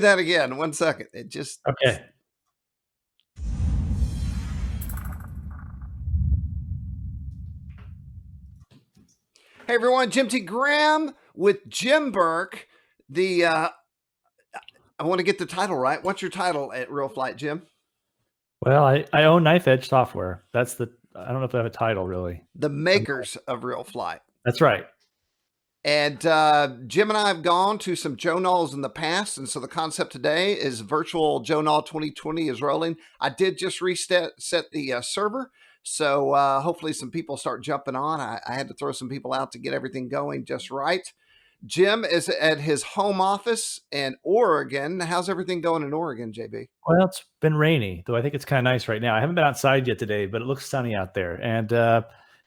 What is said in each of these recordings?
that again. 1 second. It just. Okay. Hey everyone, Jim T. Graham with Jim Bourke. I want to get the title right. What's your title at RealFlight, Jim? Well, I own Knife Edge Software. I don't know if I have a title really. The makers of RealFlight. That's right. And Jim and I have gone to some Joe Nalls in the past, and so the concept today is virtual Joe Nall 2020 is rolling. I did just set the server, so hopefully some people start jumping on. I had to throw some people out to get everything going just right. Jim is at his home office in Oregon. How's everything going in Oregon, JB? Well, it's been rainy, though I think it's kind of nice right now. I haven't been outside yet today, but it looks sunny out there. And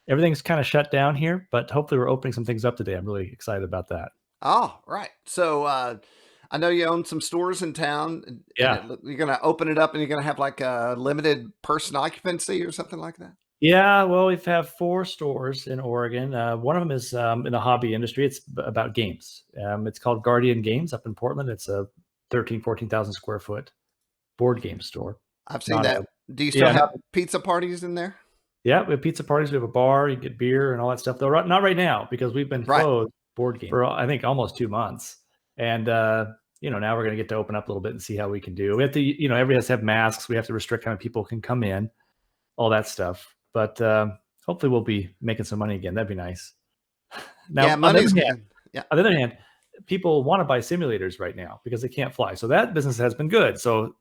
everything's kind of shut down here, but hopefully we're opening some things up today. I'm really excited about that. Oh, right. So I know you own some stores in town. Yeah. You're going to open it up and you're going to have like a limited person occupancy or something like that? Yeah, well, we have 4 stores in Oregon. One of them is in the hobby industry. It's about games. It's called Guardian Games up in Portland. It's a 14,000 square foot board game store. I've seen that. Do you still have pizza parties in there? Yeah, we have pizza parties. We have a bar. You get beer and all that stuff. Though not right now because we've been closed board game for I think almost 2 months. And now we're going to get to open up a little bit and see how we can do. We have to, everybody has to have masks. We have to restrict how many people can come in, all that stuff. But hopefully we'll be making some money again. That'd be nice. Now, yeah, money's good. Yeah. On the other hand, people want to buy simulators right now because they can't fly. So that business has been good. So,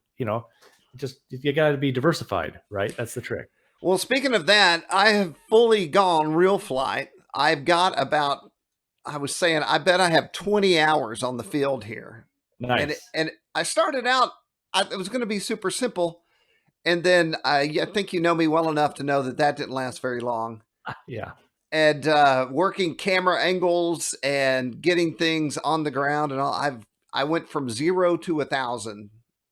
just you got to be diversified, right? That's the trick. Well, speaking of that, I have fully gone RealFlight. I've got I bet I have 20 hours on the field here. Nice. And I started out, it was going to be super simple. And then I think you know me well enough to know that didn't last very long. Yeah. And working camera angles and getting things on the ground and all, I went from 0 to 1,000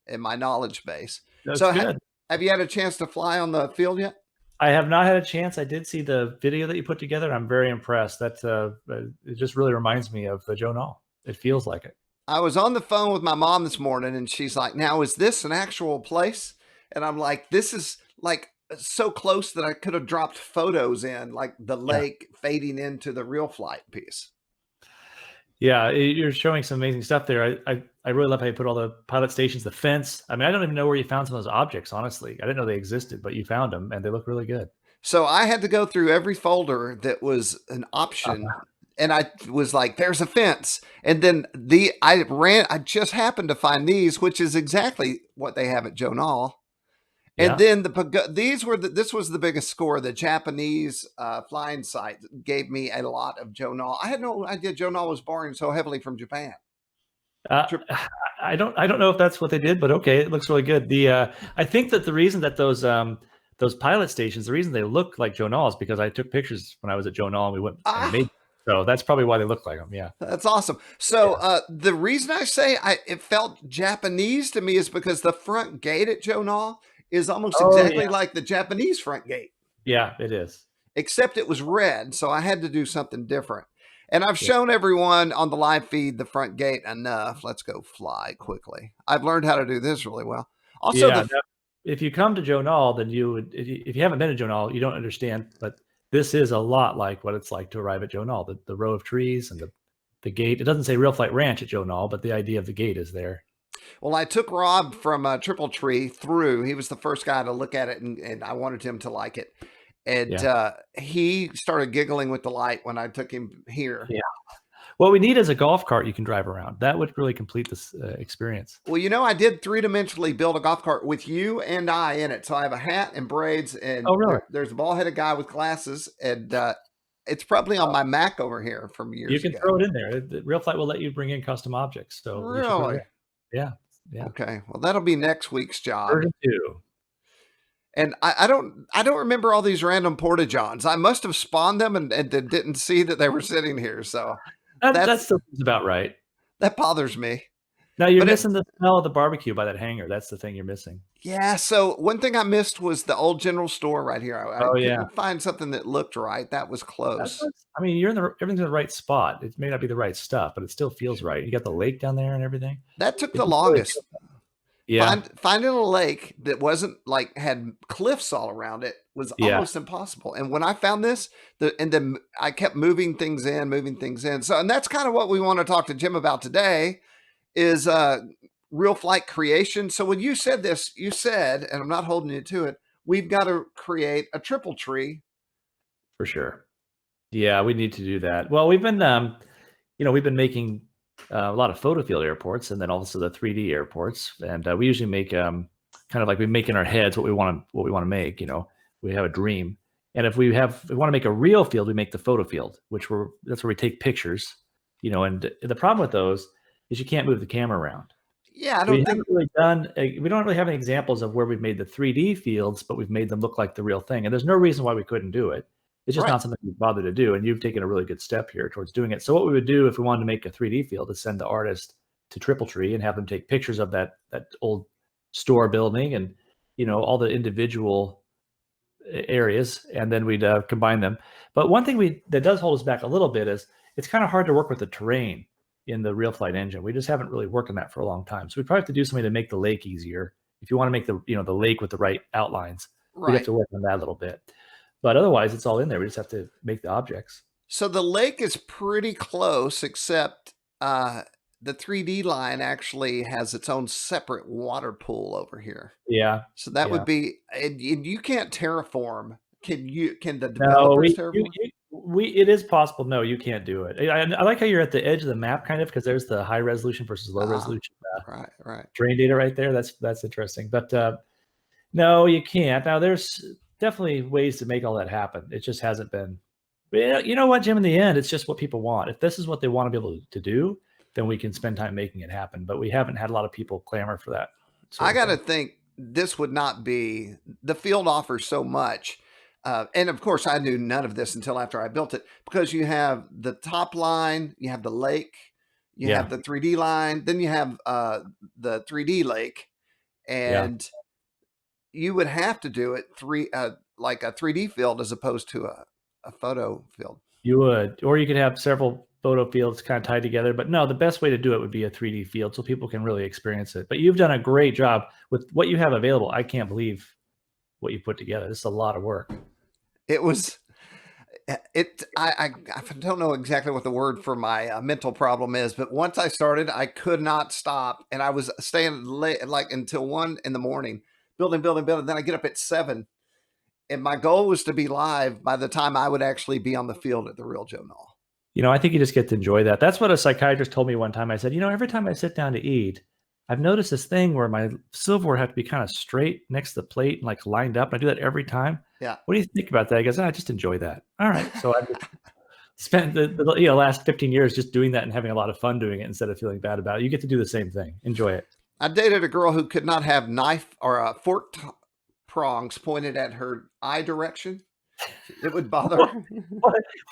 in my knowledge base. That's good. Have you had a chance to fly on the field yet? I have not had a chance. I did see the video that you put together. I'm very impressed. That it just really reminds me of the Joe Nall. It feels like it. I was on the phone with my mom this morning, and she's like, "Now, is this an actual place?" And I'm like, "This is like so close that I could have dropped photos in, like the lake fading into the RealFlight piece." Yeah, you're showing some amazing stuff there. I really love how you put all the pilot stations, the fence. I mean, I don't even know where you found some of those objects, honestly. I didn't know they existed, but you found them, and they look really good. So I had to go through every folder that was an option, and I was like, "There's a fence," and then I just happened to find these, which is exactly what they have at Joe Nall. And then this was the biggest score. The Japanese flying site gave me a lot of Joe Nall. I had no idea Joe Nall was borrowing so heavily from Japan. I don't know if that's what they did, but okay, it looks really good. I think that the reason that those pilot stations, the reason they look like Joe Nall is because I took pictures when I was at Joe Nall and we went and made them. So that's probably why they look like them. Yeah, that's awesome. So the reason I say it felt Japanese to me is because the front gate at Joe Nall is almost exactly like the Japanese front gate. Yeah, it is. Except it was red, so I had to do something different. And I've shown everyone on the live feed the front gate enough. Let's go fly quickly. I've learned how to do this really well. Also, if you come to Joe Nall, then if you haven't been to Joe Nall, you don't understand. But this is a lot like what it's like to arrive at Joe Nall. The row of trees and the gate. It doesn't say RealFlight Ranch at Joe Nall, but the idea of the gate is there. Well, I took Rob from Triple Tree through. He was the first guy to look at it, and I wanted him to like it. And he started giggling with delight when I took him here. Yeah. What we need is a golf cart you can drive around. That would really complete this experience. Well, I did 3-dimensionally build a golf cart with you and I in it. So I have a hat and braids, and there's a ball-headed guy with glasses, and it's probably on my Mac over here from years ago. You can throw it in there. RealFlight will let you bring in custom objects. So really? Yeah. Okay. Well, that'll be next week's job. Version 2. And I don't remember all these random porta-johns. I must have spawned them and didn't see that they were sitting here. So that sounds about right. That bothers me. Now you're missing the smell of the barbecue by that hangar. That's the thing you're missing. Yeah. So one thing I missed was the old general store right here. I Yeah. couldn't find something that looked right. That was close. I mean, everything's in the right spot. It may not be the right stuff, but it still feels right. You got the lake down there and everything. That took the longest. Yeah. Finding a lake that wasn't like had cliffs all around it was almost impossible. And when I found this, then I kept moving things in. So, and that's kind of what we want to talk to Jim about today is RealFlight creation. So when you said this, you said, and I'm not holding you to it, we've got to create a triple tree. For sure. Yeah, we need to do that. Well, we've been, we've been making a lot of photo field airports, and then also the 3D airports. And we usually make kind of like we make in our heads what we want to make. We have a dream, and if we want to make a real field, we make the photo field, that's where we take pictures. And the problem with those is you can't move the camera around. Yeah, we don't really have any examples of where we've made the 3D fields, but we've made them look like the real thing. And there's no reason why we couldn't do it. It's just not something we bother to do. And you've taken a really good step here towards doing it. So what we would do if we wanted to make a 3D field is send the artist to Triple Tree and have them take pictures of that old store building and, all the individual areas. And then we'd combine them. But one thing that does hold us back a little bit is it's kind of hard to work with the terrain in the RealFlight engine. We just haven't really worked on that for a long time. So we'd probably have to do something to make the lake easier. If you want to make the lake with the right outlines, we'd have to work on that a little bit. But otherwise, it's all in there. We just have to make the objects. So the lake is pretty close, except the 3D line actually has its own separate water pool over here. Yeah. So that would be, and you can't terraform. Can the developers terraform? It is possible. No, you can't do it. I like how you're at the edge of the map, kind of, because there's the high resolution versus low resolution terrain data right there. That's interesting. But no, you can't. Now there's definitely ways to make all that happen. It just hasn't been. You know what, Jim? In the end, it's just what people want. If this is what they want to be able to do, then we can spend time making it happen. But we haven't had a lot of people clamor for that. I got to think this would not be. The field offers so much. And of course, I knew none of this until after I built it, because you have the top line, you have the lake, you have the 3D line, then you have the 3D lake, and you would have to do it like a 3D field as opposed to a photo field. You would, or you could have several photo fields kind of tied together. But no, the best way to do it would be a 3D field so people can really experience it. But you've done a great job with what you have available. I can't believe what you put together. This is a lot of work. I don't know exactly what the word for my mental problem is, but once I started, I could not stop, and I was staying late, like until 1 a.m, building. Then I get up at 7, and my goal was to be live by the time I would actually be on the field at the real Joe Nall. I think you just get to enjoy that. That's what a psychiatrist told me one time. I said, every time I sit down to eat, I've noticed this thing where my silverware have to be kind of straight next to the plate and like lined up. I do that every time. Yeah. What do you think about that? I goes, I just enjoy that. All right. So I spent the last 15 years just doing that and having a lot of fun doing it instead of feeling bad about it. You get to do the same thing. Enjoy it. I dated a girl who could not have knife or fork prongs pointed at her eye direction. It would bother her.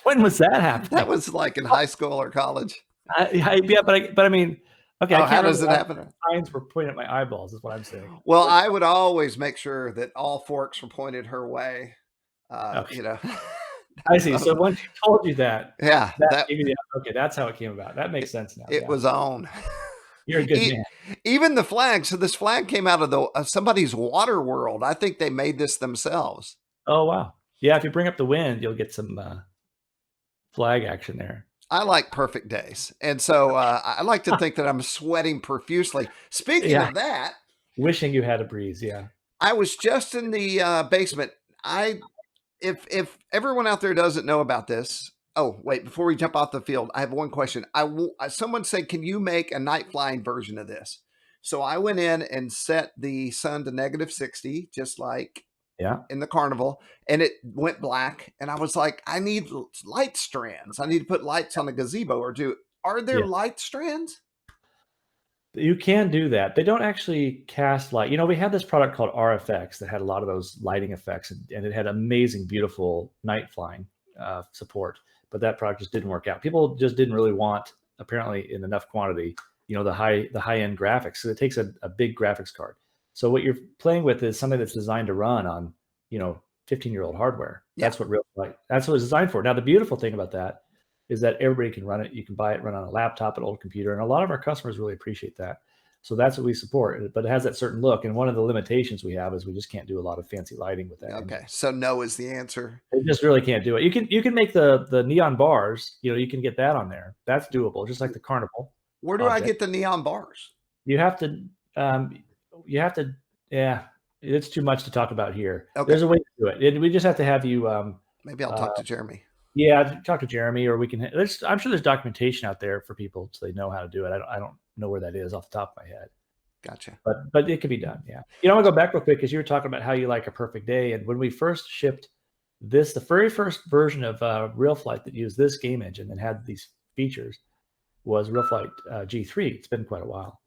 When was that happening? That was like in high school or college. But I mean, okay. How does it happen? Signs were pointing at my eyeballs, is what I'm saying. Well, I would always make sure that all forks were pointed her way. I see. So once you told you that, okay, that's how it came about. That makes sense now. It was on. You're a good man. Even the flag. So this flag came out of somebody's water world. I think they made this themselves. Oh wow! Yeah, if you bring up the wind, you'll get some flag action there. I like perfect days. And so I like to think that I'm sweating profusely. Speaking of that. Wishing you had a breeze, yeah. I was just in the basement. If everyone out there doesn't know about this. Oh, wait, before we jump off the field, I have one question. Someone said, can you make a night flying version of this? So I went in and set the sun to -60, just like in the carnival, and it went black. And I was like, I need light strands. I need to put lights on the gazebo are there light strands? You can do that. They don't actually cast light. We had this product called RFX that had a lot of those lighting effects, and it had amazing, beautiful night flying support. But that product just didn't work out. People just didn't really want, apparently in enough quantity, the high end graphics. So it takes a big graphics card. So what you're playing with is something that's designed to run on 15-year-old hardware. That's what RealFlight. That's what it's designed for. Now the beautiful thing about that is that everybody can run it. You can buy it, run on a laptop, an old computer, and a lot of our customers really appreciate that. So that's what we support, but it has that certain look. And one of the limitations we have is we just can't do a lot of fancy lighting with that. Okay, so no is the answer. It just really can't do it. You can make the neon bars. You can get that on there. That's doable, just like the Carnival. Where do I get the neon bars? You have to. Yeah, it's too much to talk about here. Okay. There's a way to do it. We just have to have you. Maybe I'll talk to Jeremy. Yeah, talk to Jeremy, or we can. I'm sure there's documentation out there for people so they know how to do it. I don't know where that is off the top of my head. Gotcha. But it can be done. Yeah. I want to go back real quick because you were talking about how you like a perfect day, and when we first shipped this, the very first version of RealFlight that used this game engine and had these features was RealFlight G3. It's been quite a while,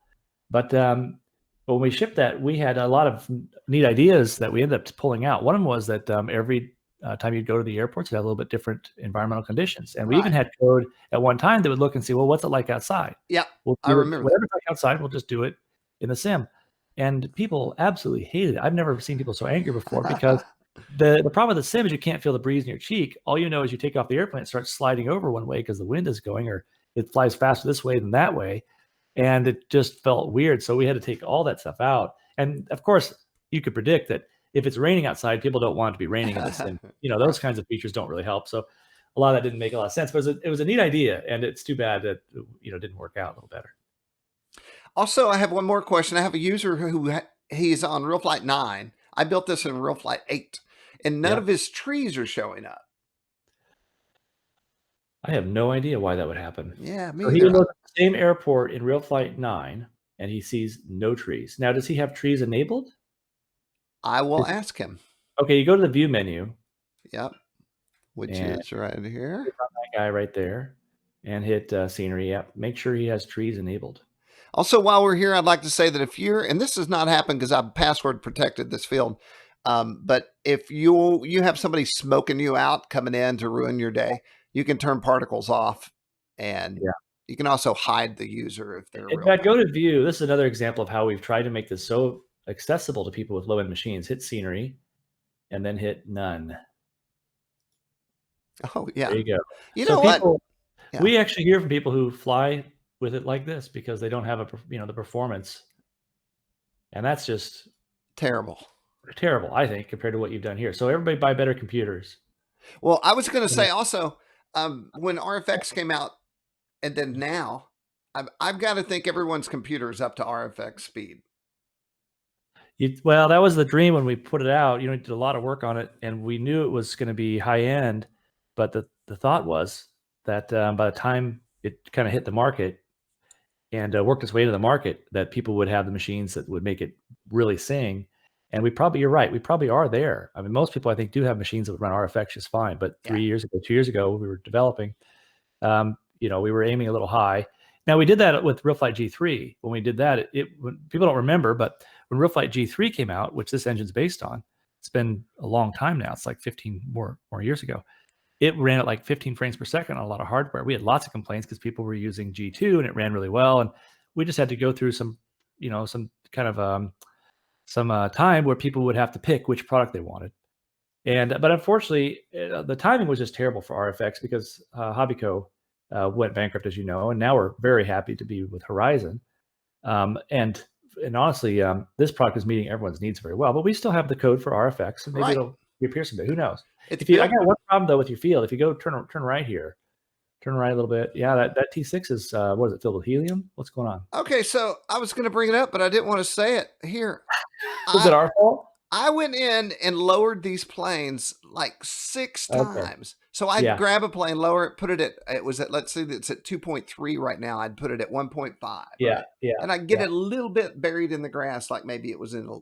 but when we shipped that, we had a lot of neat ideas that we ended up pulling out. One of them was that every time you'd go to the airports, it had a little bit different environmental conditions. And we even had code at one time that would look and see, well, what's it like outside? Yeah, I remember. Whatever's like outside, we'll just do it in the sim. And people absolutely hated it. I've never seen people so angry before because the problem with the sim is you can't feel the breeze in your cheek. All you know is you take off the airplane, it starts sliding over one way because the wind is going, or it flies faster this way than that way. And it just felt weird. So we had to take all that stuff out. And of course, you could predict that if it's raining outside, people don't want it to be raining in the sim. Those kinds of features don't really help. So a lot of that didn't make a lot of sense, but it was a neat idea. And it's too bad that, it didn't work out a little better. Also, I have one more question. I have a user who he's on RealFlight 9. I built this in RealFlight 8, and none of his trees are showing up. I have no idea why that would happen. Yeah, me so he looked at the same airport in RealFlight 9, and he sees no trees. Now, does he have trees enabled? I will ask him. Okay, you go to the view menu. Yep, which is right here. Click on that guy right there, and hit scenery. Yep, make sure he has trees enabled. Also, while we're here, I'd like to say that if you're, and this has not happened because I've password protected this field, but if you have somebody smoking you out coming in to ruin your day, you can turn particles off, and you can also hide the user if they're in fact, go to view. This is another example of how we've tried to make this so accessible to people with low-end machines. Hit scenery, and then hit none. Oh, yeah. There you go. You know what? We actually hear from people who fly with it like this because they don't have the performance, and that's just terrible, I think, compared to what you've done here. So everybody buy better computers. Well, I was going to say also, when RFX came out, and then now, I've got to think everyone's computer is up to RFX speed. Well, that was the dream when we put it out. We did a lot of work on it, and we knew it was going to be high end, but the thought was that by the time it kind of hit the market and worked its way to the market, that people would have the machines that would make it really sing. And you're right, we probably are there. I mean, most people I think do have machines that would run RFX just fine. But 3 years ago, 2 years ago, we were developing, we were aiming a little high. Now we did that with RealFlight G3. When we did that, people don't remember, but when RealFlight G3 came out, which this engine's based on, it's been a long time now. It's like 15 more years ago. It ran at like 15 frames per second on a lot of hardware. We had lots of complaints because people were using G2 and it ran really well. And we just had to go through some kind of time where people would have to pick which product they wanted. But unfortunately, the timing was just terrible for RFX because Hobbyco went bankrupt, as you know, and now we're very happy to be with Horizon. And honestly, this product is meeting everyone's needs very well. But we still have the code for RFX, and maybe it'll reappear someday. Who knows? I got one problem though with your field. If you go turn right here, turn right a little bit. Yeah, that T6 is what is it, filled with helium? What's going on? Okay, so I was going to bring it up, but I didn't want to say it here. Was it our fault? I went in and lowered these planes like 6 times. So I'd grab a plane, lower it, put it at, let's see, it's at 2.3 right now. I'd put it at 1.5. Yeah, right? yeah. And I'd get it a little bit buried in the grass, like maybe it was in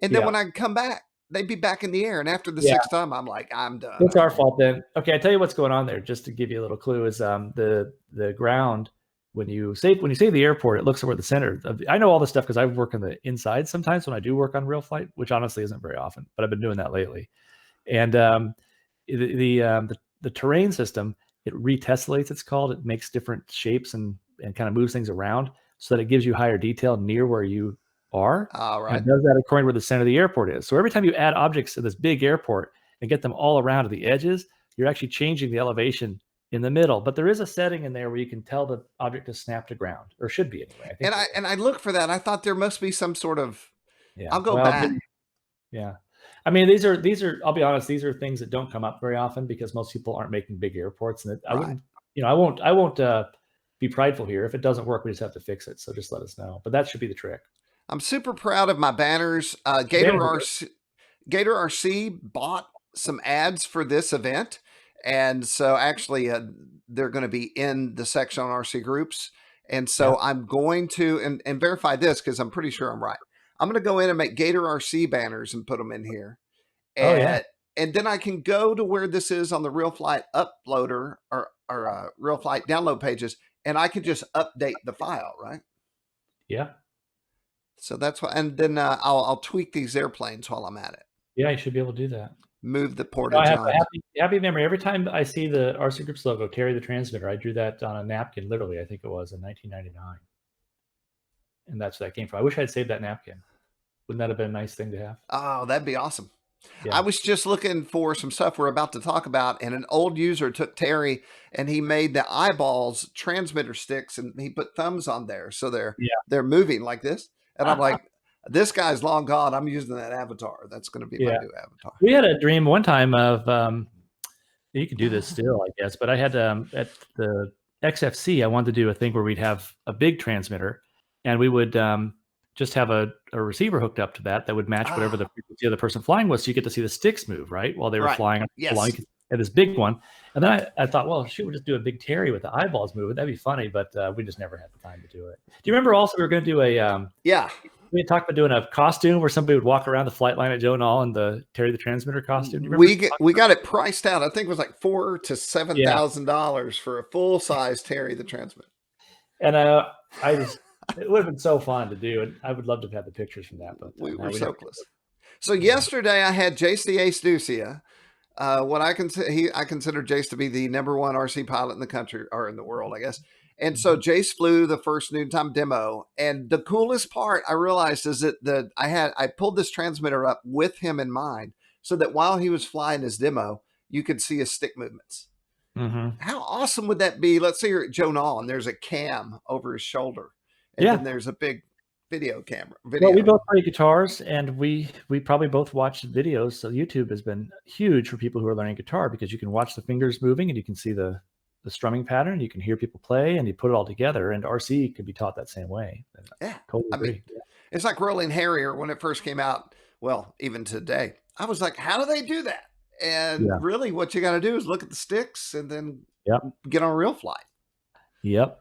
and then when I'd come back, they'd be back in the air. And after the 6th time, I'm like, I'm done. It's our fault then. Okay, I tell you what's going on there, just to give you a little clue, is the ground, when you say the airport, it looks over the center. I know all this stuff because I work on the inside sometimes when I do work on RealFlight, which honestly isn't very often, but I've been doing that lately. And the terrain system, it retessellates, it's called. It makes different shapes and kind of moves things around. so that it gives you higher detail near where you are. All And right. it does that according to where the center of the airport is. So every time you add objects to this big airport and get them all around to the edges, you're actually changing the elevation in the middle. But there is a setting in there where you can tell the object to snap to ground, or should be anyway. I think. And I look for that. I thought there must be some sort of. Yeah. I'll go back. Yeah. I mean, these are, I'll be honest, these are things that don't come up very often because most people aren't making big airports. And I wouldn't, I won't be prideful here. If it doesn't work, we just have to fix it. So just let us know. But that should be the trick. I'm super proud of my banners. Gator RC bought some ads for this event. And so actually they're going to be in the section on RCGroups. And so I'm going to, and verify this because I'm pretty sure I'm right. I'm going to go in and make Gator RC banners and put them in here. And, and then I can go to where this is on the RealFlight uploader or RealFlight download pages, and I can just update the file, right? Yeah. So that's what, and then I'll tweak these airplanes while I'm at it. Yeah, you should be able to do that. Move the Porta I have a happy memory. Every time I see the RCGroups logo, Terry the Transmitter, I drew that on a napkin, literally, I think it was in 1999. And that's where that came from. I wish I'd saved that napkin. Wouldn't that have been a nice thing to have? Oh, that'd be awesome. Yeah. I was just looking for some stuff we're about to talk about, and an old user took Terry and he made the eyeballs transmitter sticks, and he put thumbs on there, so they're moving like this. And I'm like, this guy's long gone. I'm using that avatar. That's going to be my new avatar. We had a dream one time of you can do this still, I guess, but I had at the XFC, I wanted to do a thing where we'd have a big transmitter, and we would just have a receiver hooked up to that would match whatever the frequency of the person flying was. So you get to see the sticks move, right? While they were flying along. You could have this big one. And then I thought, well, shoot, we'll just do a big Terry with the eyeballs moving. That'd be funny, but we just never had the time to do it. Do you remember also we were going to do a we had talked about doing a costume where somebody would walk around the flight line at Joe Nall in the Terry the Transmitter costume? We got it priced out. I think it was like $4,000 to $7,000 for a full size Terry the Transmitter. And it would have been so fun to do, and I would love to have had the pictures from that. But we were so close. So yesterday I had Jace the Ace Ducia. What I consider Jace to be the #1 RC pilot in the country, or in the world, I guess. And so Jace flew the first noontime demo, and the coolest part I realized is that I pulled this transmitter up with him in mind, so that while he was flying his demo, you could see his stick movements. How awesome would that be? Let's say you're at Joe Nall and there's a cam over his shoulder. And then there's a big video camera. Well, we both play guitars, and we probably both watched videos. So YouTube has been huge for people who are learning guitar, because you can watch the fingers moving and you can see the strumming pattern. You can hear people play, and you put it all together. And RC could be taught that same way. Yeah, totally agree. It's like Rolling Harrier when it first came out. Well, even today, I was like, how do they do that? And really, what you got to do is look at the sticks and then get on RealFlight. Yep.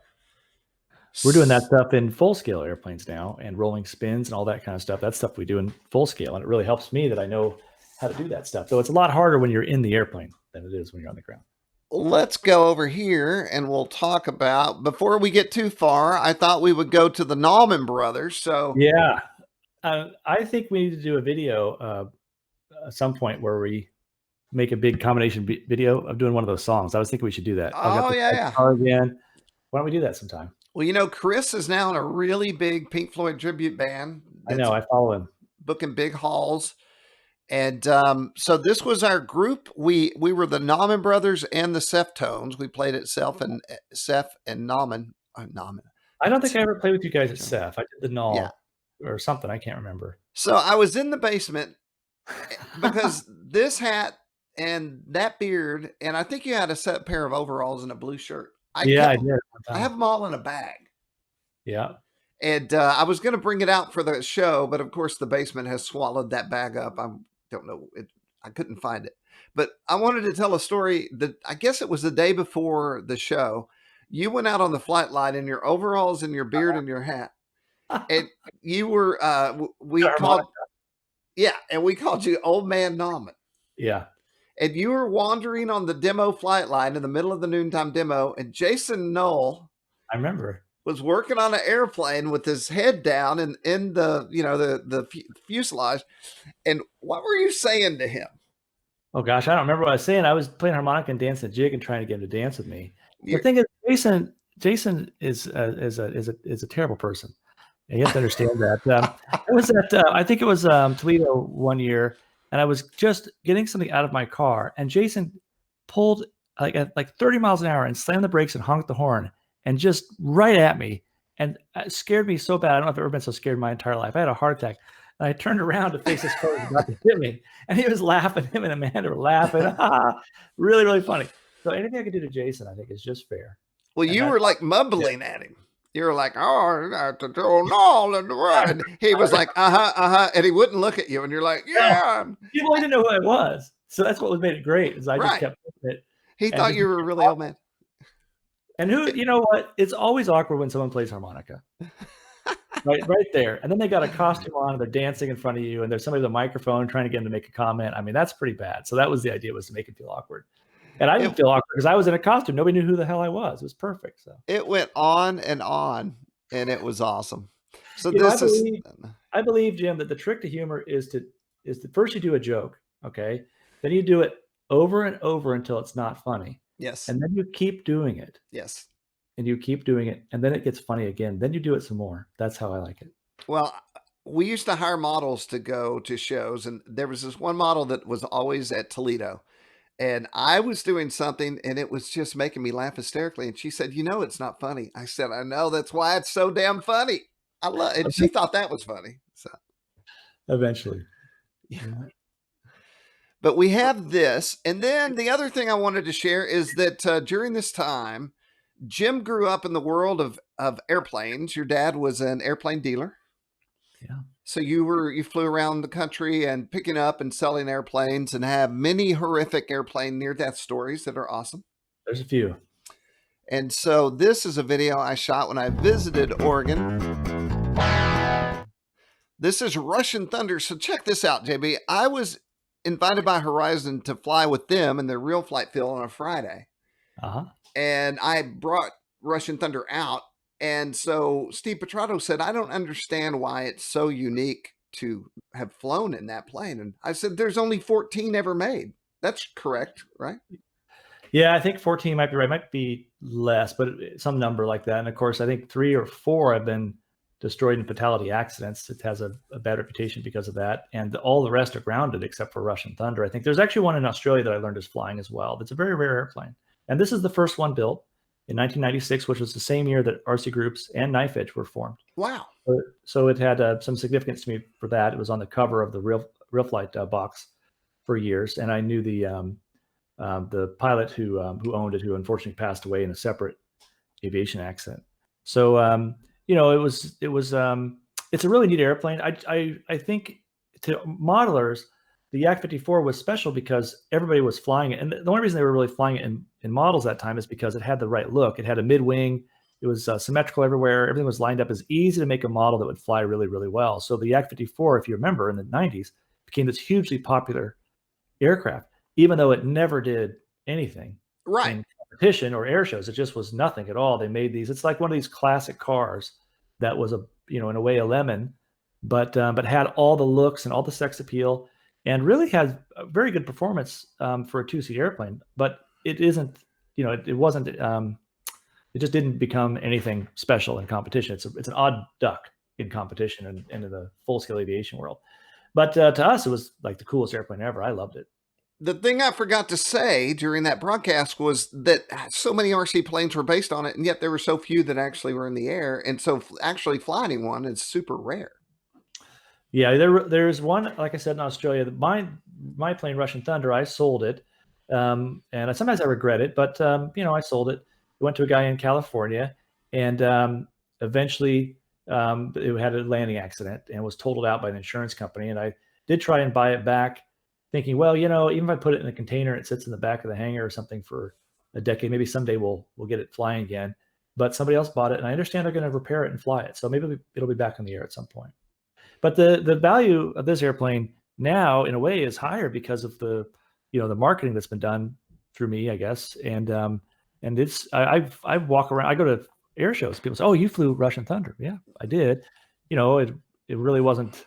We're doing that stuff in full scale airplanes now, and rolling spins and all that kind of stuff. That's stuff we do in full scale. And it really helps me that I know how to do that stuff. Though it's a lot harder when you're in the airplane than it is when you're on the ground. Let's go over here and we'll talk about, before we get too far, I thought we would go to the Naaman brothers. So yeah, I think we need to do a video at some point where we make a big combination video of doing one of those songs. I was thinking we should do that. Again. Why don't we do that sometime? Well, you know, Chris is now in a really big Pink Floyd tribute band. I know, I follow him. Booking big halls. And so this was our group. We were the Naaman brothers and the Seftones. We played at Seth and Naaman. Naaman. I don't think I ever played with you guys at Seth. I did the Nall or something. I can't remember. So I was in the basement because this hat and that beard, and I think you had a set pair of overalls and a blue shirt. I did. I have them all in a bag. Yeah. And I was going to bring it out for the show, but of course the basement has swallowed that bag up. I don't know. I couldn't find it. But I wanted to tell a story that I guess it was the day before the show. You went out on the flight line in your overalls and your beard and your hat. And you were, we called you Old Man Naaman. Yeah. And you were wandering on the demo flight line in the middle of the noontime demo, and Jason Nall, I remember, was working on an airplane with his head down and in the fuselage. And what were you saying to him? Oh gosh, I don't remember what I was saying. I was playing harmonica and dancing a jig and trying to get him to dance with me. The thing is, Jason Jason is a terrible person. And you have to understand that. It was at I think it was Toledo one year, and I was just getting something out of my car, and Jason pulled at 30 miles an hour and slammed the brakes and honked the horn, and just right at me, and it scared me so bad. I don't know if I've ever been so scared in my entire life. I had a heart attack. And I turned around to face his car about to hit me, and he was laughing. Him and Amanda were laughing. Really, really funny. So anything I could do to Jason, I think, is just fair. Well, you were like mumbling at him. You were like, "Oh, Joe Nall," and he was like, and he wouldn't look at you, and you're like, "Yeah." People didn't know who I was, so that's what made it great. Is I just kept it. He thought you were a really old man. And you know what? It's always awkward when someone plays harmonica. right there. And then they got a costume on and they're dancing in front of you, and there's somebody with a microphone trying to get them to make a comment. I mean, that's pretty bad. So that was the idea, was to make it feel awkward. And I didn't feel awkward because I was in a costume. Nobody knew who the hell I was. It was perfect. So it went on, and it was awesome. So I believe, Jim, that the trick to humor is to first you do a joke, okay? Then you do it over and over until it's not funny. Yes. And then you keep doing it. Yes. And you keep doing it, and then it gets funny again. Then you do it some more. That's how I like it. Well, we used to hire models to go to shows, and there was this one model that was always at Toledo, and I was doing something, and it was just making me laugh hysterically. And she said, "You know, it's not funny." I said, "I know. That's why it's so damn funny." I love it. And she thought that was funny. So eventually, yeah. But we have this, and then the other thing I wanted to share is that during this time, Jim grew up in the world of airplanes. Your dad was an airplane dealer. Yeah. So you flew around the country and picking up and selling airplanes, and have many horrific airplane near-death stories that are awesome. There's a few. And so this is a video I shot when I visited Oregon. This is Russian Thunder. So check this out, JB. I was invited by Horizon to fly with them in their RealFlight field on a Friday. And I brought Russian Thunder out. And so Steve Petrato said, "I don't understand why it's so unique to have flown in that plane." And I said, "There's only 14 ever made." That's correct, right? Yeah, I think 14 might be right. Might be less, but some number like that. And of course, I think 3 or 4 have been destroyed in fatality accidents. It has a bad reputation because of that. And all the rest are grounded except for Russian Thunder. I think there's actually one in Australia that I learned is flying as well. That's a very rare airplane. And this is the first one built in 1996, which was the same year that RCGroups and Knife Edge were formed. Wow. So it had some significance to me for that. It was on the cover of the RealFlight box for years. And I knew the pilot who owned it, who unfortunately passed away in a separate aviation accident. So, it's a really neat airplane. I think to modelers, the Yak 54 was special because everybody was flying it. And the only reason they were really flying it in models that time is because it had the right look. It had a mid-wing. It was symmetrical everywhere. Everything was lined up. It was easy to make a model that would fly really, really well. So the Yak 54, if you remember, in the 90s, became this hugely popular aircraft, even though it never did anything in competition or air shows. It just was nothing at all. They made these. It's like one of these classic cars that was in a way a lemon, but had all the looks and all the sex appeal, and really had a very good performance for a 2-seat airplane. But it isn't, it wasn't. It just didn't become anything special in competition. It's an odd duck in competition and in the full-scale aviation world. But to us, it was like the coolest airplane ever. I loved it. The thing I forgot to say during that broadcast was that so many RC planes were based on it, and yet there were so few that actually were in the air. And so actually flying one is super rare. Yeah, there's one, like I said, in Australia. My plane, Russian Thunder, I sold it. And sometimes I regret it, but I sold it. It went to a guy in California, and eventually it had a landing accident and was totaled out by an insurance company. And I did try and buy it back, thinking, well, even if I put it in a container, it sits in the back of the hangar or something for a decade, maybe someday we'll get it flying again. But somebody else bought it, and I understand they're going to repair it and fly it. So maybe it'll be back in the air at some point. But the value of this airplane now, in a way, is higher because of the marketing that's been done through me, I guess. And it's I walk around, I go to air shows. People say, "Oh, you flew Russian Thunder." Yeah, I did. It really wasn't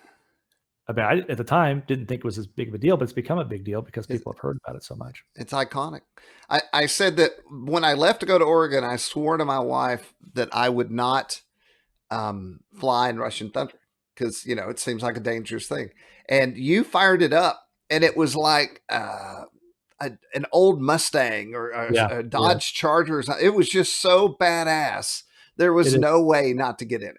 I mean, I, at the time, didn't think it was as big of a deal, but it's become a big deal because people have heard about it so much. It's iconic. I said that when I left to go to Oregon, I swore to my wife that I would not fly in Russian Thunder because, you know, it seems like a dangerous thing. And you fired it up, and it was like an old Mustang or a Dodge Charger. It was just so badass. There was no way not to get in it.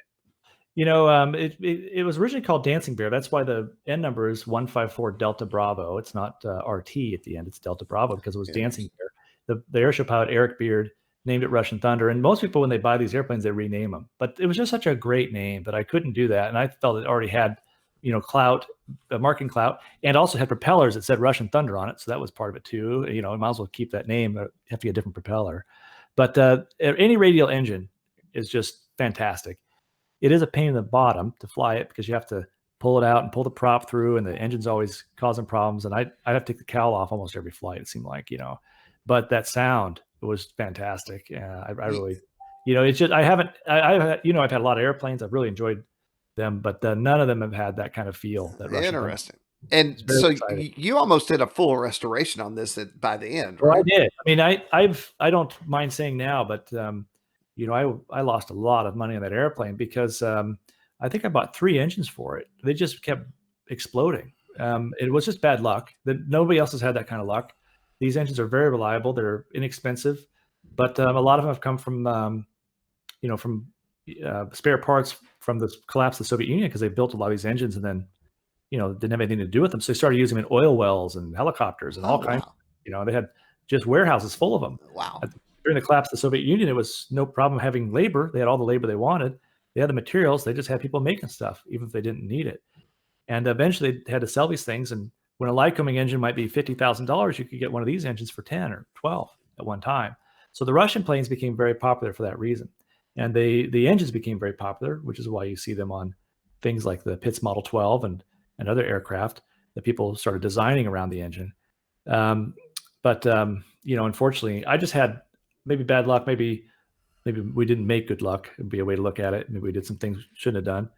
You know, it was originally called Dancing Bear. That's why the N number is 154 Delta Bravo. It's not RT at the end. It's Delta Bravo because it was Dancing Bear. The airshow pilot, Eric Beard, named it Russian Thunder. And most people, when they buy these airplanes, they rename them. But it was just such a great name that I couldn't do that. And I felt it already had, you know, clout, marketing clout, and also had propellers that said Russian Thunder on it. So that was part of it too. You know, I might as well keep that name. You have to get a different propeller. But any radial engine is just fantastic. It is a pain in the bottom to fly it because you have to pull it out and pull the prop through, and the engine's always causing problems. And I'd have to take the cowl off almost every flight, it seemed like, you know. But that sound was fantastic. I really, you know, it's just I've had a lot of airplanes. I've really enjoyed them, but none of them have had that kind of feel. That Russian interesting. And so you almost did a full restoration on this by the end, right? Well, I did. I mean, I don't mind saying now, but you know, I lost a lot of money on that airplane because I think I bought 3 engines for it. They just kept exploding. It was just bad luck. Nobody else has had that kind of luck. These engines are very reliable. They're inexpensive, but a lot of them have come from, you know, from spare parts from the collapse of the Soviet Union because they built a lot of these engines and then, you know, didn't have anything to do with them. So they started using them in oil wells and helicopters and all kinds. You know, they had just warehouses full of them. Wow. During the collapse of the Soviet Union, it was no problem having labor. They had all the labor they wanted. They had the materials. They just had people making stuff, even if they didn't need it. And eventually they had to sell these things. And when a Lycoming engine might be $50,000, you could get one of these engines for 10 or 12 at one time. So the Russian planes became very popular for that reason. And the engines became very popular, which is why you see them on things like the Pitts Model 12 and other aircraft that people started designing around the engine. But you know, unfortunately, I just had maybe bad luck. Maybe we didn't make good luck. It'd be a way to look at it. Maybe we did some things we shouldn't have done.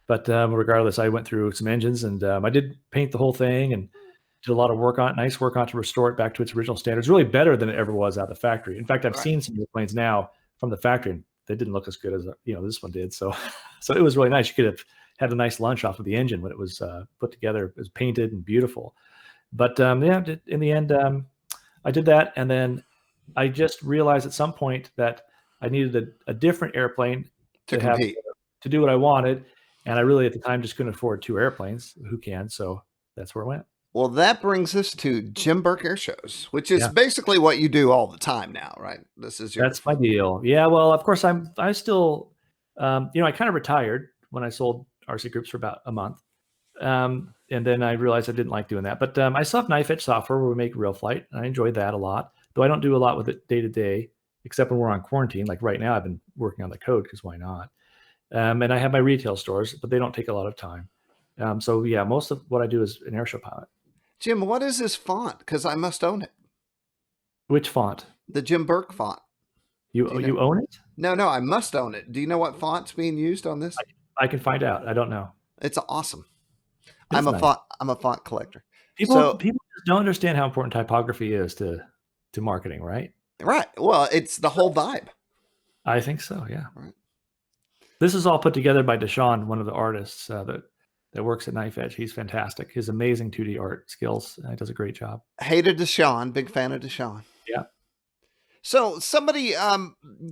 But regardless, I went through some engines and I did paint the whole thing and did a lot of work on it, nice work on it to restore it back to its original standards. Really better than it ever was out of the factory. In fact, I've seen some of the planes now from the factory and they didn't look as good as, you know, this one did. So it was really nice. You could have had a nice lunch off of the engine when it was put together. It was painted and beautiful. But yeah, in the end, I did that. And then I just realized at some point that I needed a different airplane to do what I wanted. And I really, at the time, just couldn't afford 2 airplanes. Who can? So that's where I went. Well, that brings us to Jim Bourke Air Shows, which is basically what you do all the time now, right? That's my deal. Yeah. Well, of course, I still, you know, I kind of retired when I sold RCGroups for about a month. And then I realized I didn't like doing that. But I still have knife edge software where we make RealFlight. And I enjoyed that a lot, though I don't do a lot with it day to day, except when we're on quarantine. Like right now, I've been working on the code because why not? And I have my retail stores, but they don't take a lot of time. So yeah, most of what I do is an airshow pilot. Jim, what is this font? Because I must own it. Which font? The Jim Bourke font. You own it? No, I must own it. Do you know what font's being used on this? I can find out. I don't know. It's awesome. I'm a font collector. People just don't understand how important typography is to marketing, right? Right. Well, it's the whole vibe. I think so. Yeah. Right. This is all put together by Deshaun, one of the artists that works at Knife Edge. He's fantastic. His amazing 2D art skills. He does a great job. Hated Deshaun. Big fan of Deshaun. Yeah. So somebody,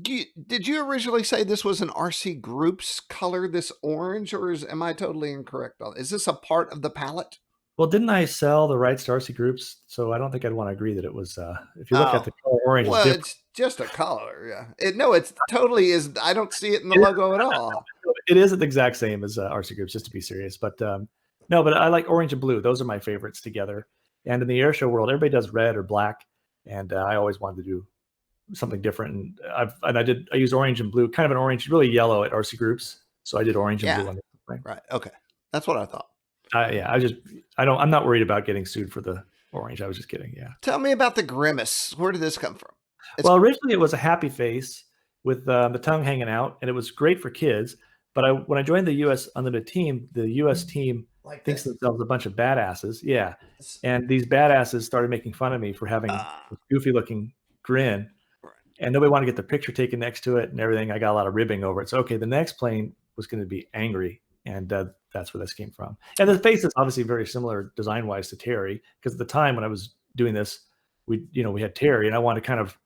did you originally say this was an RCGroups color, this orange, or am I totally incorrect? Is this a part of the palette? Well, didn't I sell the rights to RCGroups? So I don't think I'd want to agree that it was, if you look at the color orange, well, it's just a color. Yeah. No, it's totally is. I don't see it in the logo at all. It isn't the exact same as RCGroups, just to be serious. But no, but I like orange and blue. Those are my favorites together. And in the airshow world, everybody does red or black. And I always wanted to do something different. And I used orange and blue, kind of an orange, really yellow at RCGroups. So I did orange and blue on it. Right. Okay. That's what I thought. Yeah, I'm not worried about getting sued for the orange. I was just kidding. Yeah. Tell me about the grimace. Where did this come from? Well, originally it was a happy face with the tongue hanging out, and it was great for kids. But when I joined the U.S. Unlimited team, the U.S. team like thinks this. themselves a bunch of badasses. Yeah. And these badasses started making fun of me for having this goofy looking grin. And nobody wanted to get the picture taken next to it and everything. I got a lot of ribbing over it. So, okay, the next plane was going to be angry. And that's where this came from. And the face is obviously very similar design-wise to Terry, because at the time when I was doing this, we had Terry, and I wanted to kind of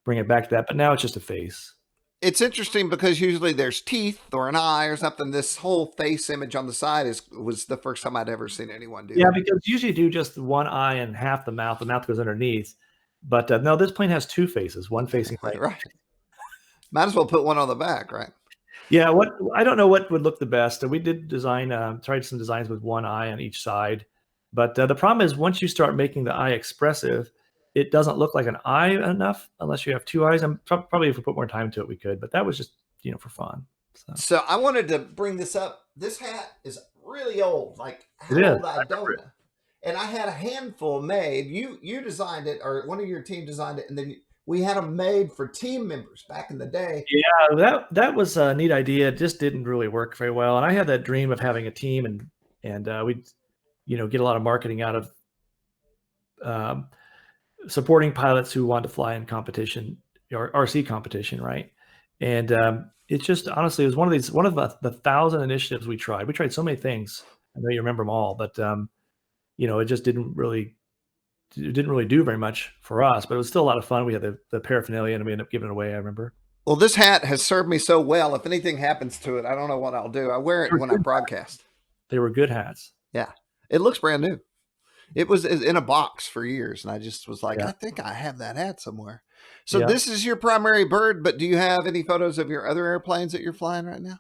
bring it back to that. But now it's just a face. It's interesting because usually there's teeth or an eye or something. This whole face image on the side was the first time I'd ever seen anyone do that. Yeah, because usually you do just one eye and half the mouth. The mouth goes underneath. But no, this plane has two faces, one facing right. Right. Might as well put one on the back, right? Yeah, I don't know what would look the best. We did tried some designs with one eye on each side. But the problem is once you start making the eye expressive, it doesn't look like an eye enough unless you have two eyes. And probably if we put more time to it, we could. But that was just, for fun. So I wanted to bring this up. This hat is really old. Like how old I don't know. And I had a handful made. You designed it, or one of your team designed it, and then we had them made for team members back in the day. Yeah, that was a neat idea. It just didn't really work very well. And I had that dream of having a team, and we'd get a lot of marketing out of supporting pilots who want to fly in competition or RC competition, right? And it just honestly was one of the 1,000 initiatives we tried. We tried so many things. I know you remember them all, but it just didn't really do very much for us. But it was still a lot of fun. We had the paraphernalia, and we ended up giving it away. I remember. Well, this hat has served me so well. If anything happens to it, I don't know what I'll do. I wear it when I broadcast. They were good hats. Yeah, it looks brand new. It was in a box for years, and I just was like, I think I have that hat somewhere. So this is your primary bird, but do you have any photos of your other airplanes that you're flying right now?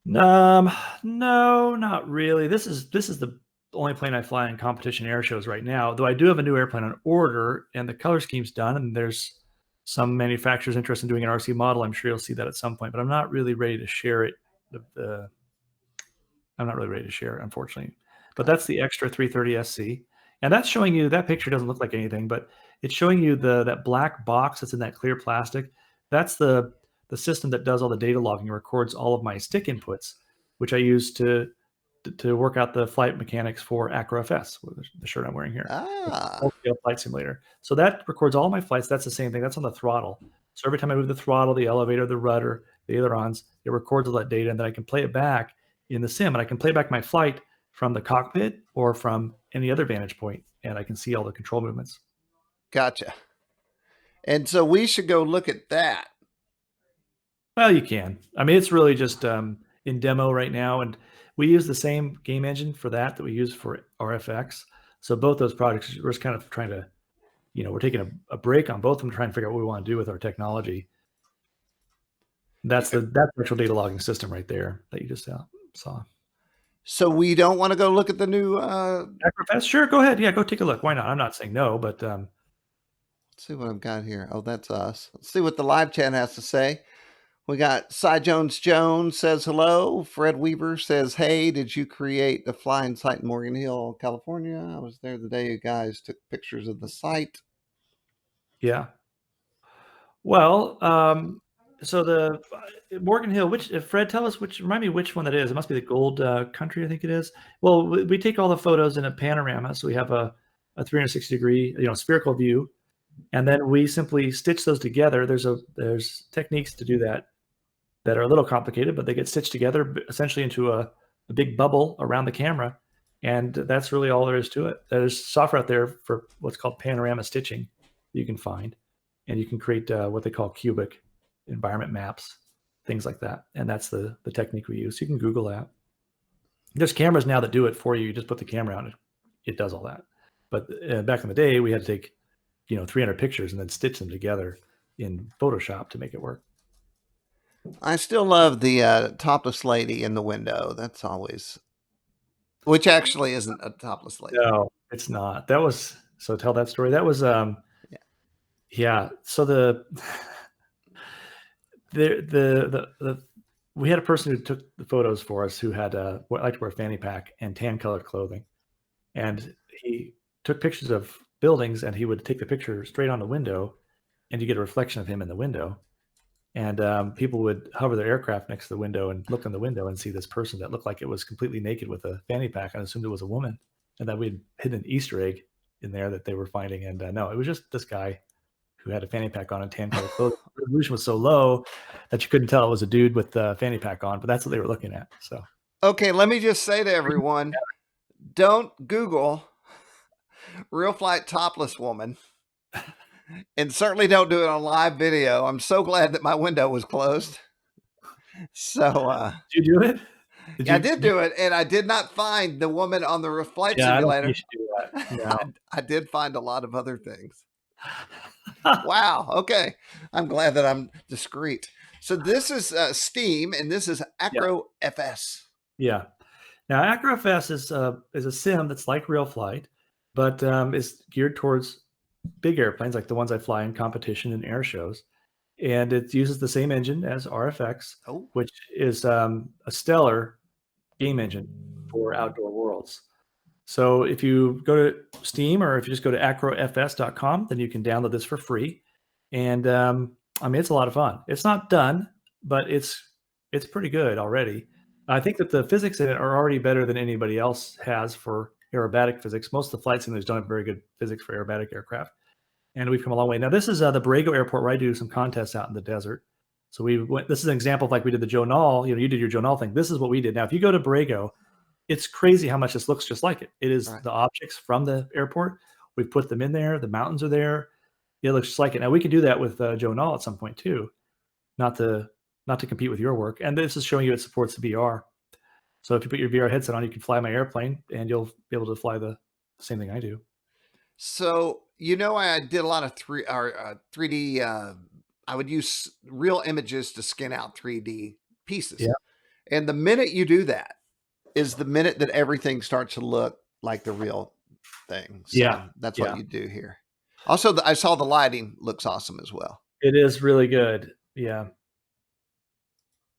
No, not really. This is the only plane I fly in competition air shows right now, though I do have a new airplane on order, and the color scheme's done, and there's some manufacturers interested in doing an RC model. I'm sure you'll see that at some point, but I'm not really ready to share it. I'm not really ready to share it, unfortunately. But that's the extra 330 SC. And that's showing you, that picture doesn't look like anything, but it's showing you that black box that's in that clear plastic. That's the system that does all the data logging and records all of my stick inputs, which I use to work out the flight mechanics for Acro FS, the shirt I'm wearing here. Full-scale flight simulator. So that records all my flights. That's the same thing. That's on the throttle. So every time I move the throttle, the elevator, the rudder, the ailerons, it records all that data, and then I can play it back in the sim, and I can play back my flight from the cockpit or from any other vantage point, and I can see all the control movements. Gotcha. And so we should go look at that. Well, you can. I mean, it's really just in demo right now, and we use the same game engine for that we use for RFX. So both those projects, we're just kind of trying to, we're taking a break on both of them, trying to figure out what we want to do with our technology. That's the virtual data logging system right there that you just saw. So we don't want to go look at the new Acro FS? Sure, go ahead. Yeah, go take a look. Why not? I'm not saying no, but let's see what I've got here. Oh, that's us. Let's see what the live chat has to say. We got Cy Jones says hello. Fred Weaver says, hey, did you create the flying site in Morgan Hill, California? I was there the day you guys took pictures of the site. Yeah. Well, so the Morgan Hill, Fred, tell us remind me which one that is. It must be the Gold Country, I think it is. Well, we take all the photos in a panorama. So we have a 360 degree, spherical view. And then we simply stitch those together. There's techniques to do that are a little complicated, but they get stitched together essentially into a big bubble around the camera. And that's really all there is to it. There's software out there for what's called panorama stitching you can find. And you can create what they call cubic environment maps, things like that. And that's the technique we use. You can Google that. There's cameras now that do it for you. You just put the camera on it. It does all that. But back in the day, we had to take 300 pictures and then stitch them together in Photoshop to make it work. I still love the topless lady in the window. That's always, which actually isn't a topless lady. No, it's not. So tell that story. That was, yeah. So we had a person who took the photos for us who had liked to wear fanny pack and tan colored clothing, and he took pictures of buildings, and he would take the picture straight on the window, and you get a reflection of him in the window. And people would hover their aircraft next to the window and look in the window and see this person that looked like it was completely naked with a fanny pack and assumed it was a woman, and that we'd hidden an Easter egg in there that they were finding. And no, it was just this guy who had a fanny pack on and tan-colored clothing. The resolution was so low that you couldn't tell it was a dude with a fanny pack on, but that's what they were looking at. So, okay, let me just say to everyone, don't Google RealFlight topless woman. And certainly don't do it on live video. I'm so glad that my window was closed. So, did you do it? I did do it, and I did not find the woman on the RealFlight simulator. I don't think you should do that. No. I did find a lot of other things. Wow. Okay. I'm glad that I'm discreet. So this is Steam, and this is Acro FS. Yeah. Now, Acro FS is a sim that's like RealFlight, but is geared towards big airplanes like the ones I fly in competition and air shows. And it uses the same engine as RFX, which is a stellar game engine for outdoor worlds. So if you go to Steam, or if you just go to acrofs.com, then you can download this for free. And I mean, it's a lot of fun. It's not done, but it's pretty good already. I think that the physics in it are already better than anybody else has for aerobatic physics. Most of the flight simulators don't have very good physics for aerobatic aircraft, and we've come a long way. Now, this is the Borrego Airport where I do some contests out in the desert. So this is an example of like we did the Joe Nall. You did your Joe Nall thing. This is what we did. Now, if you go to Borrego, it's crazy how much this looks just like it. It is the objects from the airport. We've put them in there. The mountains are there. It looks just like it. Now, we can do that with Joe Nall at some point too, not to compete with your work. And this is showing you it supports the VR. So if you put your VR headset on, you can fly my airplane, and you'll be able to fly the same thing I do. So, I did a lot of 3D. I would use real images to skin out 3D pieces. Yeah. And the minute you do that is the minute that everything starts to look like the real thing. So that's what you do here. Also, I saw the lighting looks awesome as well. It is really good. Yeah.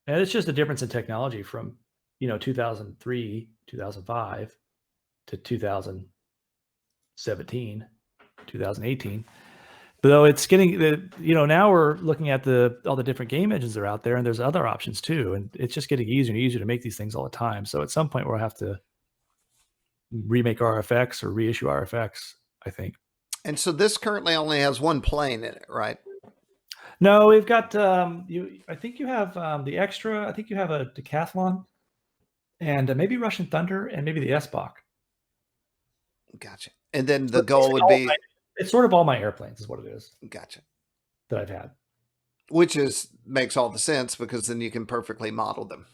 And it's just a difference in technology from 2003, 2005 to 2017, 2018. But though it's getting now we're looking at all the different game engines that are out there, and there's other options too. And it's just getting easier and easier to make these things all the time. So at some point we'll have to remake RFX or reissue RFX, I think. And so this currently only has one plane in it, right? No, we've got I think you have the extra. I think you have a decathlon, and maybe Russian Thunder, and maybe the S-Bach. Gotcha. And then the goal would be... It's sort of all my airplanes is what it is. Gotcha. That I've had. Which makes all the sense, because then you can perfectly model them.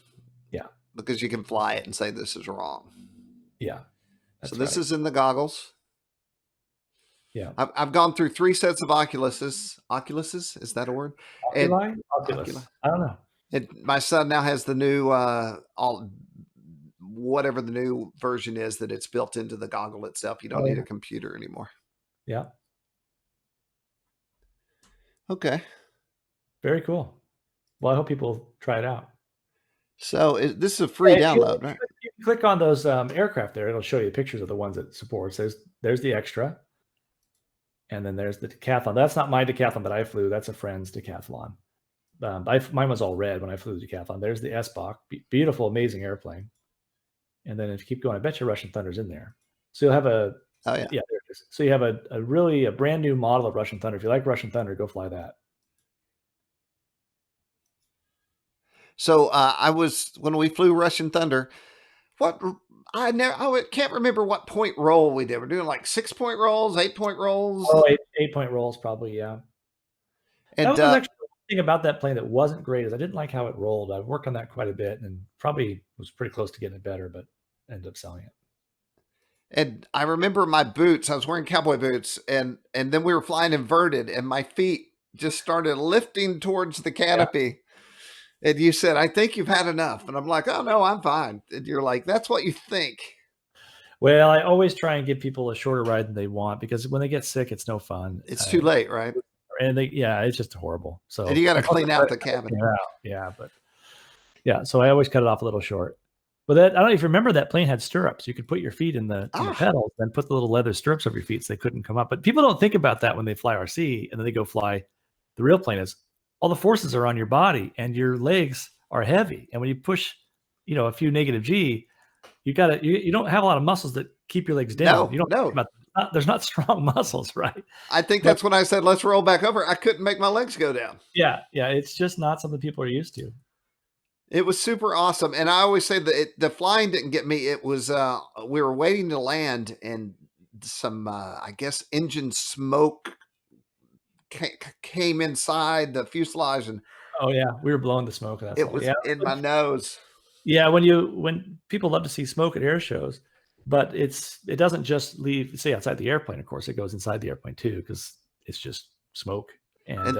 Yeah. Because you can fly it and say this is wrong. Yeah. So this is in the goggles. Yeah. I've gone through 3 sets of Oculuses. Oculuses? Is that a word? Oculus. I don't know. My son now has the new whatever the new version is, that it's built into the goggle itself. You don't need a computer anymore. Yeah. Okay. Very cool. Well, I hope people try it out. So this is a free download, right? You can click on those aircraft there. It'll show you pictures of the ones it supports. There's the extra. And then there's the decathlon. That's not my decathlon that I flew. That's a friend's decathlon. Mine was all red when I flew the decathlon. There's the S-Bach. Beautiful, amazing airplane. And then if you keep going, I bet you Russian Thunder's in there. So you'll have a... Oh, yeah. Yeah, there it is. So you have a really brand new model of Russian Thunder. If you like Russian Thunder, go fly that. So when we flew Russian Thunder, I can't remember what point roll we did. We're doing like 6-point rolls, 8-point rolls. Oh, 8-point rolls probably, yeah. And that was actually the thing about that plane that wasn't great, is I didn't like how it rolled. I worked on that quite a bit and probably was pretty close to getting it better, but ended up selling it. And I remember my boots, I was wearing cowboy boots, and then we were flying inverted, and my feet just started lifting towards the canopy. Yeah. And you said, I think you've had enough. And I'm like, oh, no, I'm fine. And you're like, that's what you think. Well, I always try and give people a shorter ride than they want, because when they get sick, it's no fun. It's too late, right? And it's just horrible. So, and you got to clean out the cabin. Yeah, so I always cut it off a little short. But I don't know if you remember, that plane had stirrups. You could put your feet in the pedals, then put the little leather stirrups over your feet so they couldn't come up. But people don't think about that when they fly RC, and then they go fly the real plane. Is all the forces are on your body and your legs are heavy. And when you push, a few negative G, you don't have a lot of muscles that keep your legs down. There's not strong muscles, right? I think that's when I said, let's roll back over. I couldn't make my legs go down. Yeah. It's just not something people are used to. It was super awesome. And I always say that the flying didn't get me. It was, we were waiting to land and some, I guess, engine smoke came inside the fuselage. And oh yeah, we were blowing the smoke. It was in my nose. Yeah. When people love to see smoke at air shows, but it doesn't just stay outside the airplane. Of course, it goes inside the airplane too, because it's just smoke and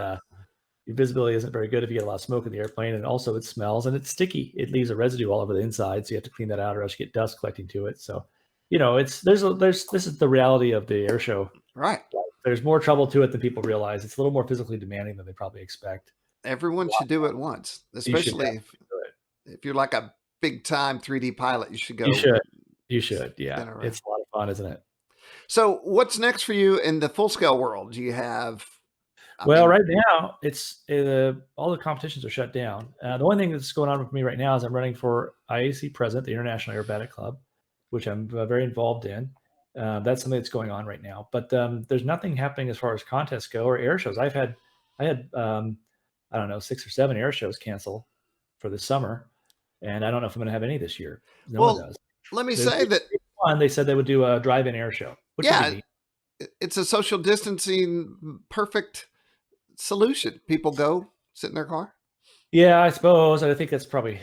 your visibility isn't very good if you get a lot of smoke in the airplane, and also it smells and it's sticky. It leaves a residue all over the inside, so you have to clean that out, or else you get dust collecting to it. So, this is the reality of the air show. Right. There's more trouble to it than people realize. It's a little more physically demanding than they probably expect. Everyone should do it once, especially if you're like a big time 3D pilot. You should go. You should. Yeah, it's a lot of fun, isn't it? So, what's next for you in the full scale world? Do you have? Right now, it's all the competitions are shut down. The only thing that's going on with me right now is I'm running for IAC President, the International Aerobatic Club, which I'm very involved in. That's something that's going on right now. But there's nothing happening as far as contests go or air shows. I had I don't know, 6 or 7 air shows cancel for the summer, and I don't know if I'm going to have any this year. No one does. Let me say that they said they would do a drive-in air show. It's a social distancing perfect solution. People go sit in their car. Yeah, I suppose. I think that's probably.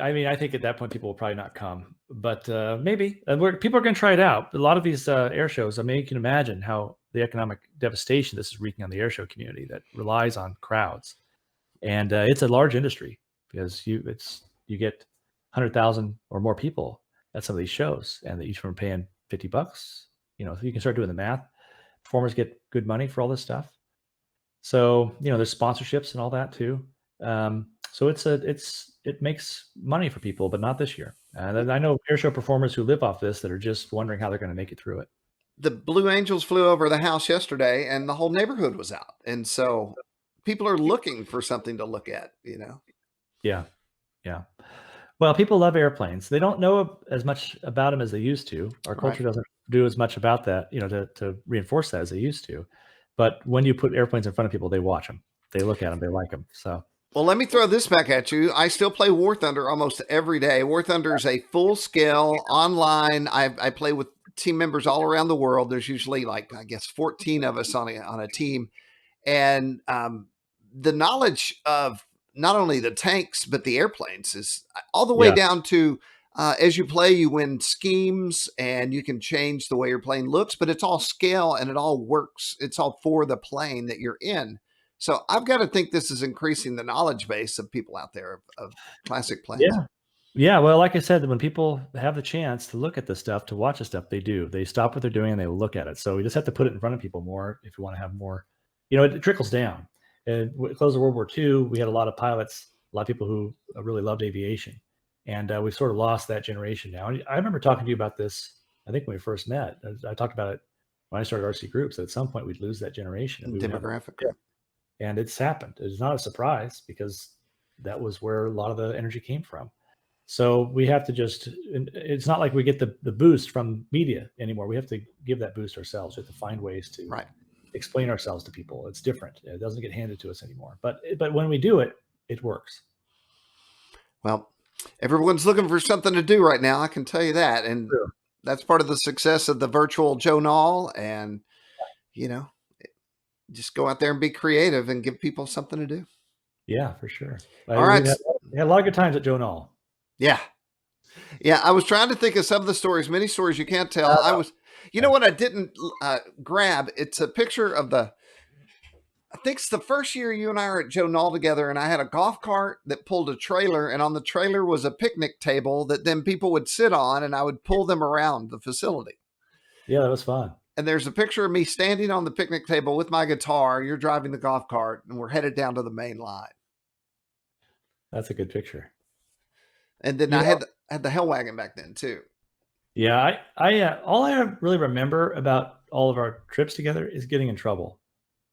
I think at that point people will probably not come, but maybe people are going to try it out. A lot of these air shows. I mean, you can imagine how the economic devastation this is wreaking on the air show community that relies on crowds, and it's a large industry because you get 100,000 or more people at some of these shows, and each of them are paying $50. So you can start doing the math. Performers get good money for all this stuff. So there's sponsorships and all that too. So it makes money for people, but not this year. And I know air show performers who live off this that are just wondering how they're going to make it through it. The Blue Angels flew over the house yesterday, and the whole neighborhood was out, and so people are looking for something to look at. Yeah. Well, people love airplanes. They don't know as much about them as they used to. Our culture doesn't do as much about that, to reinforce that as they used to. But when you put airplanes in front of people, they watch them, they look at them, they like them. So. Well, let me throw this back at you. I still play War Thunder almost every day. War Thunder is a full-scale online. I play with team members all around the world. There's usually 14 of us on a team, and the knowledge of not only the tanks but the airplanes is all the way down to as you play, you win schemes and you can change the way your plane looks. But it's all scale and it all works. It's all for the plane that you're in. So I've got to think this is increasing the knowledge base of people out there of classic planes. Yeah. Well, like I said, when people have the chance to look at this stuff, to watch the stuff, they do. They stop what they're doing and they look at it. So we just have to put it in front of people more if you want to have more. It trickles down. And at the close of World War II, we had a lot of pilots, a lot of people who really loved aviation. And we've sort of lost that generation now. And I remember talking to you about this, I think when we first met. I talked about it when I started RCGroups. At some point, we'd lose that generation. Demographic. And it's happened. It's not a surprise because that was where a lot of the energy came from. So we have to it's not like we get the boost from media anymore. We have to give that boost ourselves. We have to find ways to explain ourselves to people. It's different. It doesn't get handed to us anymore. But when we do it, it works. Well, everyone's looking for something to do right now. I can tell you that. And that's part of the success of the virtual Joe Nall. And, just go out there and be creative and give people something to do. Yeah, for sure. All right. We had a lot of good times at Joe Nall. Yeah. I was trying to think of some of the stories, many stories you can't tell. What I didn't grab? It's a picture of I think it's the first year you and I were at Joe Nall together, and I had a golf cart that pulled a trailer, and on the trailer was a picnic table that then people would sit on, and I would pull them around the facility. Yeah, that was fun. And there's a picture of me standing on the picnic table with my guitar. You're driving the golf cart, and we're headed down to the main line. That's a good picture. And then I had the Hell Wagon back then too. Yeah, I all I really remember about all of our trips together is getting in trouble.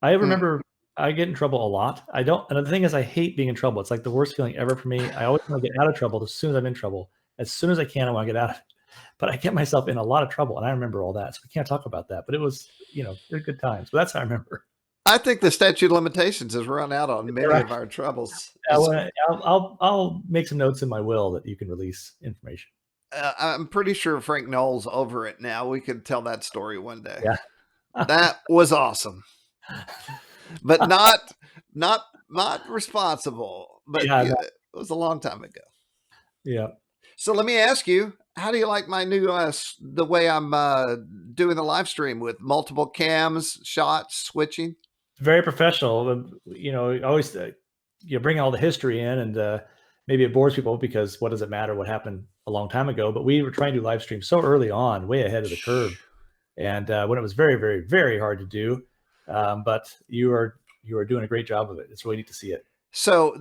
I remember I get in trouble a lot. I don't, and the thing is, I hate being in trouble. It's like the worst feeling ever for me. I always want to get out of trouble as soon as I'm in trouble. As soon as I can, I want to get out of it. But I get myself in a lot of trouble, and I remember all that. So we can't talk about that. But it was, they're good times. But that's how I remember. I think the statute of limitations has run out on many of our troubles. I'll make some notes in my will that you can release information. I'm pretty sure Frank Knoll's over it now. We could tell that story one day. Yeah. That was awesome. But not responsible. But yeah, it was a long time ago. Yeah. So let me ask you, how do you like my new the way I'm doing the live stream with multiple cams, shots, switching? Very professional. Always you bring all the history in, and maybe it bores people because what does it matter what happened a long time ago? But we were trying to do live stream so early on, way ahead of the curve, and when it was very, very, very hard to do. But you are doing a great job of it. It's really neat to see it. So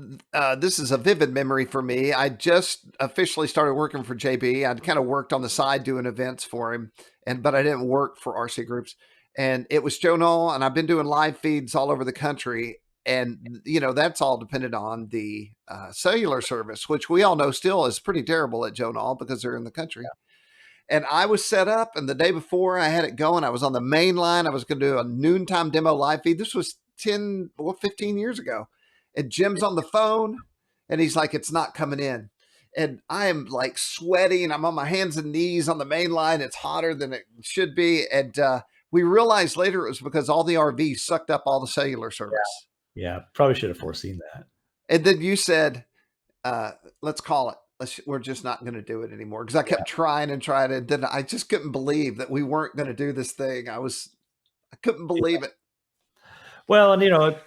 this is a vivid memory for me. I just officially started working for JB. I'd kind of worked on the side doing events for him, but I didn't work for RCGroups. And it was Joe Nall, and I've been doing live feeds all over the country. And, that's all dependent on the cellular service, which we all know still is pretty terrible at Joe Nall because they're in the country. Yeah. And I was set up, and the day before I had it going, I was on the main line. I was going to do a noontime demo live feed. This was 15 years ago. And Jim's on the phone, and he's like, it's not coming in. And I am like sweating. I'm on my hands and knees on the main line. It's hotter than it should be. And we realized later it was because all the RVs sucked up all the cellular service. Yeah, probably should have foreseen that. And then you said, let's call it. We're just not going to do it anymore. Because I kept trying and trying. And then I just couldn't believe that we weren't going to do this thing. I couldn't believe it. Well, and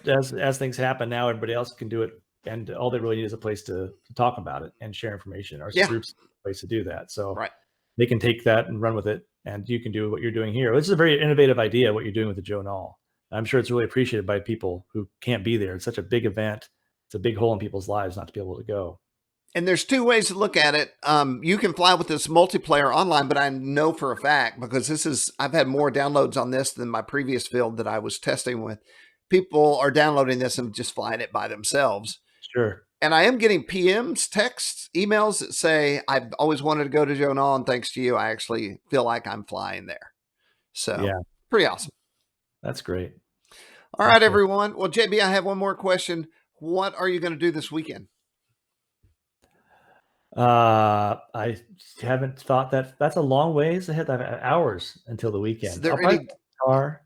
as things happen now, everybody else can do it, and all they really need is a place to talk about it and share information. Our groups a place to do that, so they can take that and run with it, and you can do what you're doing here. This is a very innovative idea, what you're doing with the Joe Nall. I'm sure it's really appreciated by people who can't be there. It's such a big event; it's a big hole in people's lives not to be able to go. And there's two ways to look at it. You can fly with this multiplayer online, but I know for a fact, because I've had more downloads on this than my previous field that I was testing with. People are downloading this and just flying it by themselves. Sure. And I am getting PMs, texts, emails that say, I've always wanted to go to Joe Nall, and thanks to you, I actually feel like I'm flying there. So pretty awesome. That's great. All right, everyone. Well, JB, I have one more question. What are you going to do this weekend? I haven't thought that. That's a long ways ahead. I have hours until the weekend. Is there any car?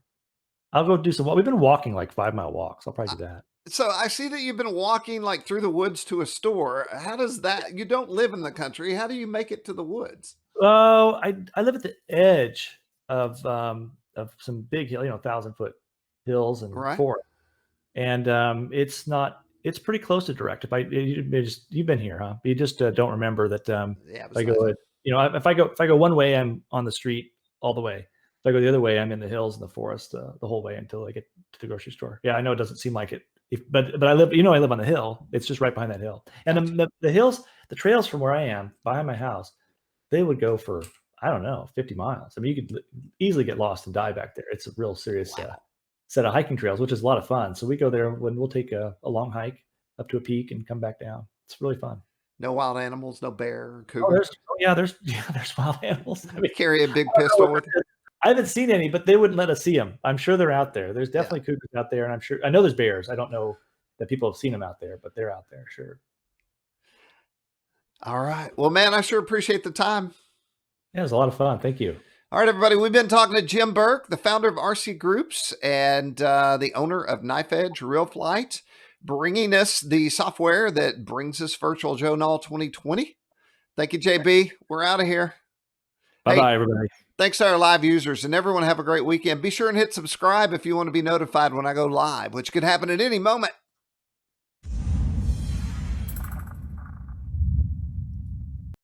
I'll go do some. We've been walking like 5-mile walks. I'll probably do that. So I see that you've been walking like through the woods to a store. How does that? You don't live in the country. How do you make it to the woods? Oh, I live at the edge of some big hill, 1,000-foot hills and forest, and it's pretty close to direct. You've been here, huh? You just don't remember that. If I go, if I go one way, I'm on the street all the way. If I go the other way, I'm in the hills and the forest the whole way until I get to the grocery store. Yeah, I know it doesn't seem like it, but I live. I live on the hill. It's just right behind that hill. And the hills, the trails from where I am behind my house, they would go for 50 miles. I mean, you could easily get lost and die back there. It's a real serious set of hiking trails, which is a lot of fun. So we go there when we'll take a long hike up to a peak and come back down. It's really fun. No wild animals, no bear, or cougar. There's wild animals. I mean, carry a big pistol with you. I haven't seen any, but they wouldn't let us see them. I'm sure they're out there. There's definitely cougars out there, and I know there's bears. I don't know that people have seen them out there, but they're out there, sure. All right. Well, man, I sure appreciate the time. Yeah, it was a lot of fun. Thank you. All right, everybody. We've been talking to Jim Bourke, the founder of RCGroups and the owner of Knife Edge RealFlight, bringing us the software that brings us Virtual Joe Nall 2020. Thank you, JB. We're out of here. Bye-bye, everybody. Thanks to our live users, and everyone have a great weekend. Be sure and hit subscribe if you want to be notified when I go live, which could happen at any moment.